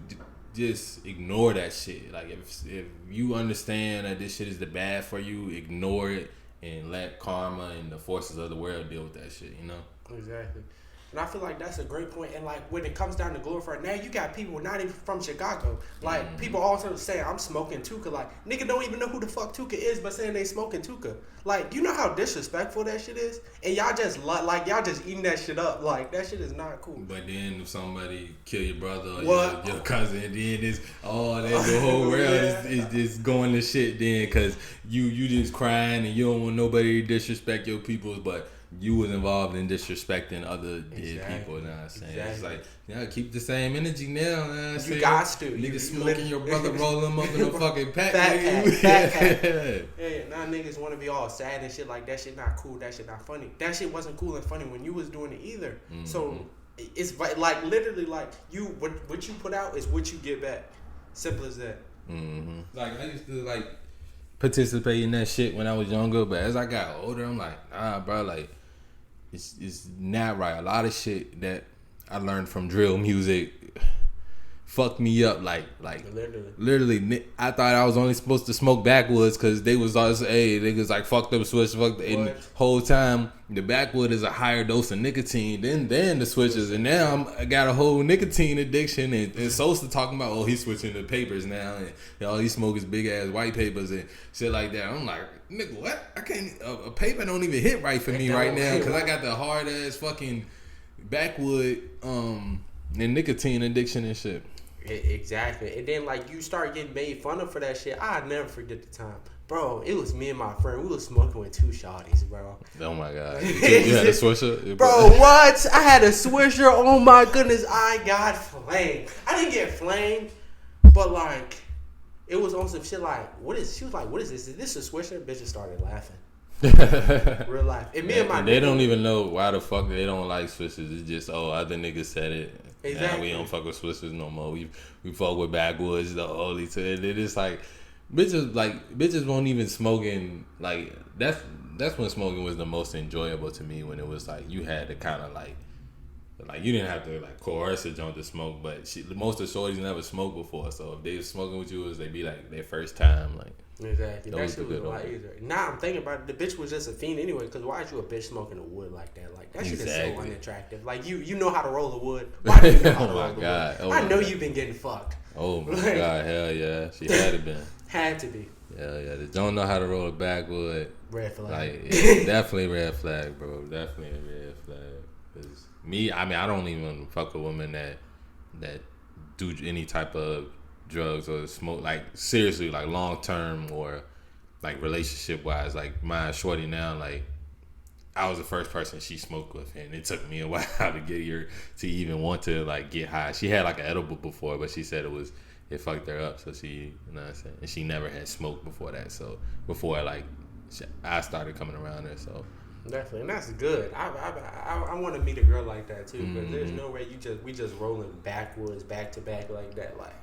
just ignore that shit. Like if you understand that this shit is the bad for you, ignore it and let karma and the forces of the world deal with that shit, you know? Exactly. And I feel like that's a great point. And like when it comes down to glorify, now you got people not even from Chicago. Like people also say I'm smoking Tuka. Like nigga don't even know who the fuck Tuka is, but saying they smoking Tuka. Like you know how disrespectful that shit is, and y'all just like y'all just eating that shit up. Like that shit is not cool. But then if somebody kill your brother or your cousin, then it's the whole world is just going to shit. Then because you just crying and you don't want nobody to disrespect your peoples, but you was involved in disrespecting other dead people. You know what I'm saying? It's like, keep the same energy now. You know what I'm saying? You got to. Niggas smoking your brother, rolling him up in a fucking pack. Fat pack. Yeah, now niggas want to be all sad and shit like that shit not cool, that shit not funny. That shit wasn't cool and funny when you was doing it either. Mm-hmm. So it's like literally like what you put out is what you get back. Simple as that. Mm-hmm. Like I used to like participate in that shit when I was younger, but as I got older, I'm like, nah, bro, like. It's not right. A lot of shit that I learned from drill music fucked me up. Like literally, I thought I was only supposed to smoke backwoods because they was always, niggas like fucked up switch, and the whole time the backwood is a higher dose of nicotine than the switches, and now I got a whole nicotine addiction. And Sosa talking about he's switching to papers now, and all he smoke is big ass white papers and shit like that. I'm like, nigga, what? I can't. A paper don't even hit right for me right now because I got the hard ass fucking backwood and nicotine addiction and shit. Exactly. And then like you start getting made fun of for that shit. I'll never forget the time. Bro, it was me and my friend. We was smoking with two shawties, bro. Oh my god. You had a swisher? Bro, what? I had a swisher. Oh my goodness. I got flamed. I didn't get flamed, but like it was on some shit like, she was like, what is this? Is this a swisher? Bitches started laughing. Real life. And me and my they don't even know why the fuck they don't like swishers. It's just other niggas said it. Exactly. Now we don't fuck with swishers no more. We fuck with backwoods the only two. It is like bitches won't even smoking. Like that's when smoking was the most enjoyable to me, when it was like you had to kind of like you didn't have to like coerce a joint to smoke, but most of the shorties never smoked before, so if they was smoking with you, they'd be like their first time, like. Exactly. That shit was a lot easier. Now I'm thinking about it, the bitch was just a fiend anyway, because why is you a bitch smoking a wood like that? Like that shit is so unattractive. Like you know how to roll a wood. Why do you know how to roll a wood? I know you've been getting fucked. Oh my god, hell yeah. She had to been. Had to be. Yeah. They don't know how to roll a backwood. Red flag. Like definitely red flag, bro. Definitely a red flag. Cause me, I mean, I don't even fuck with women that do any type of drugs or smoke, like seriously, like long term or like relationship wise. Like my shorty now, like I was the first person she smoked with, and it took me a while to get her to even want to like get high. She had like an edible before, but she said it fucked her up. So she, you know what I'm saying, and she never had smoked before that. So before I started coming around her, so. Definitely, and that's good. I want to meet a girl like that too, because there's no way we just rolling backwoods back to back like that. Like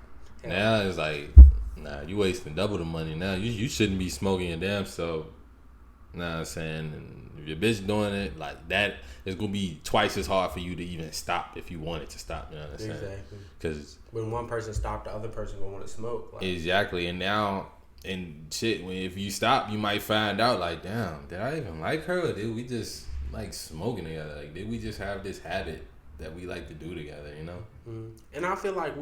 now it's like, nah, you wasting double the money. Now you shouldn't be smoking your damn self. Know what I'm saying? And if your bitch doing it like that, it's gonna be twice as hard for you to even stop if you wanted to stop. You know what I'm saying? Exactly. Because when one person stopped, the other person gonna want to smoke. Like. Exactly, and now. And shit, if you stop, you might find out like, damn, did I even like her, or did we just like smoking together? Like, did we just have this habit that we like to do together, you know? Mm-hmm. And I feel like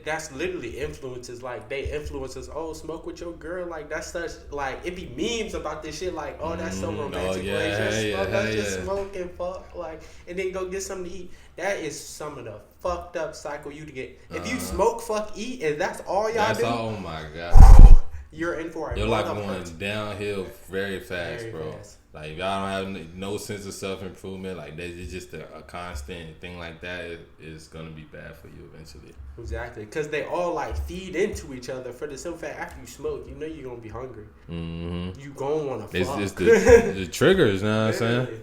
that's literally influences. Like they influence us. Oh, smoke with your girl. Like that's such like it be memes about this shit. Like that's so romantic. Just smoke and fuck. Like and then go get something to eat. That is some of the fucked up cycle you to get. If you smoke, fuck, eat, and that's all y'all do. Oh my god. you're in for a your life lot of going hurt. downhill very fast, Very bro. fast. Like if y'all don't have no sense of self improvement, like it's just a constant thing like that is gonna be bad for you eventually. Exactly, because they all like feed into each other. For the simple fact, after you smoke, you know you're gonna be hungry. Mm-hmm. You gonna wanna fuck. It's the triggers, you know what I'm Yeah. saying?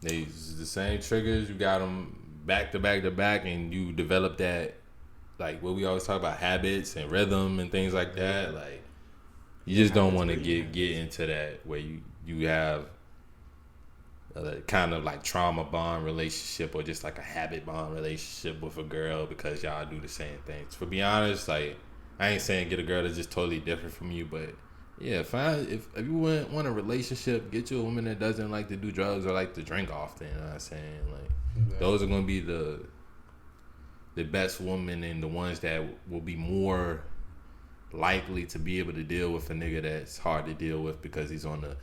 It's the same triggers. You got them back to back to back, and you develop that, like what we always talk about, habits and rhythm and things like that. Like you just don't want to get into that where you have a kind of like trauma bond relationship or just like a habit bond relationship with a girl because y'all do the same things. To be honest, like I ain't saying get a girl that's just totally different from you, but yeah, if you want a relationship, get you a woman that doesn't like to do drugs or like to drink often. You know what I'm saying? Like those are gonna be the best women and the ones that will be more likely to be able to deal with a nigga that's hard to deal with because he's on the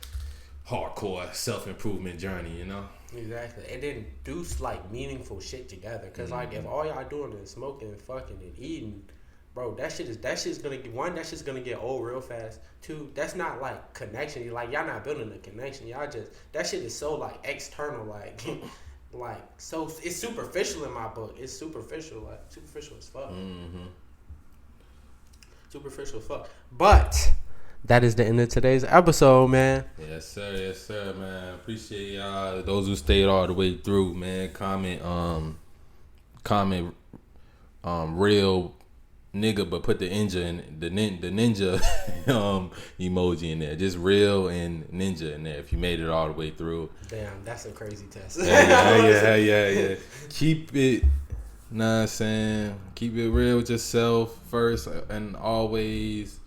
hardcore self-improvement journey, you know? Exactly. And then do like meaningful shit together. Cause like if all y'all doing is smoking and fucking and eating, bro, that shit's gonna get that shit's gonna get old real fast. Two, that's not like connection. Like y'all not building a connection. Y'all just that shit is so like external, like like so it's superficial in my book. It's superficial, like superficial as fuck. Mm-hmm. Superficial as fuck. But that is the end of today's episode, man. Yes, sir, man. Appreciate y'all. Those who stayed all the way through, man. Comment real nigga, but put the ninja in the ninja emoji in there. Just real and ninja in there. If you made it all the way through. Damn, that's a crazy test. Yeah. Keep it. Know what I'm saying? Keep it real with yourself first and always.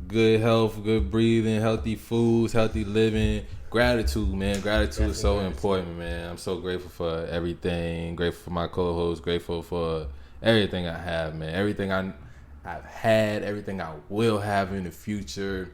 Good health, good breathing, healthy foods, healthy living. Gratitude, man. Gratitude is so important, man. I'm so grateful for everything. Grateful for my co-host. Grateful for everything I have, man. Everything I've had, everything I will have in the future.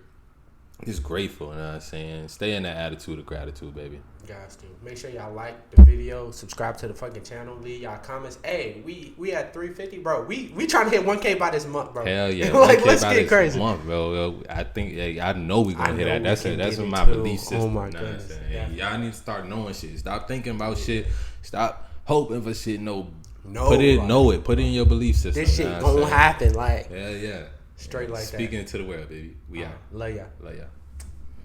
Just grateful, you know what I'm saying? Stay in that attitude of gratitude, baby. Guys, do make sure y'all like the video, subscribe to the fucking channel, leave y'all comments. Hey, we at 350, bro. We trying to hit 1K by this month, bro. Hell yeah, like let's get crazy. Month, bro. I think I know we gonna hit that. That's what my belief system. Oh my goodness. Yeah. Y'all need to start knowing shit. Stop thinking about shit. Stop hoping for shit. No, put it in your belief system. This shit gonna happen. Like yeah. straight like Speaking to the world, baby. We out. Love ya.